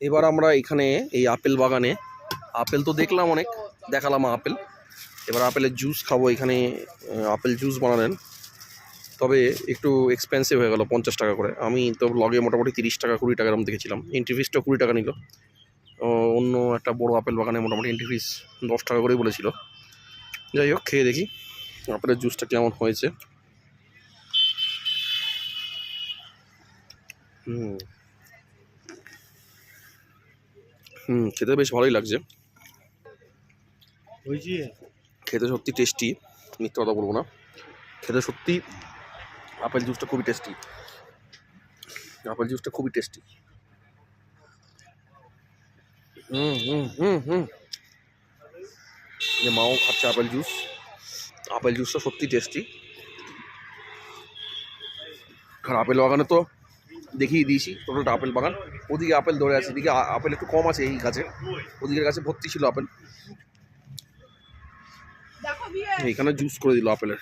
এবার আমরা এখানে এই আপেল বাগানে আপেল তো দেখলাম, অনেক দেখালাম আপেল। এবার আপেলের জুস খাবো। এখানে আপেল জুস বানালেন, তবে একটু এক্সপেন্সিভ হয়ে গেল, 50 টাকা করে। আমি তো লগে মোটামুটি 30 টাকা 20 টাকার মধ্যে দেখেছিলাম। এন্ট্রি ফিসটা 20 টাকা নিল। অন্য একটা বড় আপেল বাগানে মোটামুটি এন্ট্রি ফিস 10 টাকা করেই বলেছিল। যাই হোক, খেয়ে দেখি আপেলের জুসটা কেমন হয়েছে। খেতে বেশ ভালোই লাগছে। খেতে সত্যি টেস্টি, মিথ্যা কথা বলবো না। খেতে সত্যি আপেল জুসটা খুবই টেস্টি। আপেল জুসটা খুবই টেস্টি। যে মাও খাচ্ছে আপেল জুস। আপেল জুসটা সত্যি টেস্টি। আর আপেল বাগানে তো দেখিয়ে দিয়েছি টোটালটা আপেল বাগান। ওদিকে আপেল ধরে আছে, এদিকে আপেল একটু কম আছে এই গাছে, ওদিকের গাছে ভর্তি ছিল আপেল। এখানে জুস করে দিল আপেলের।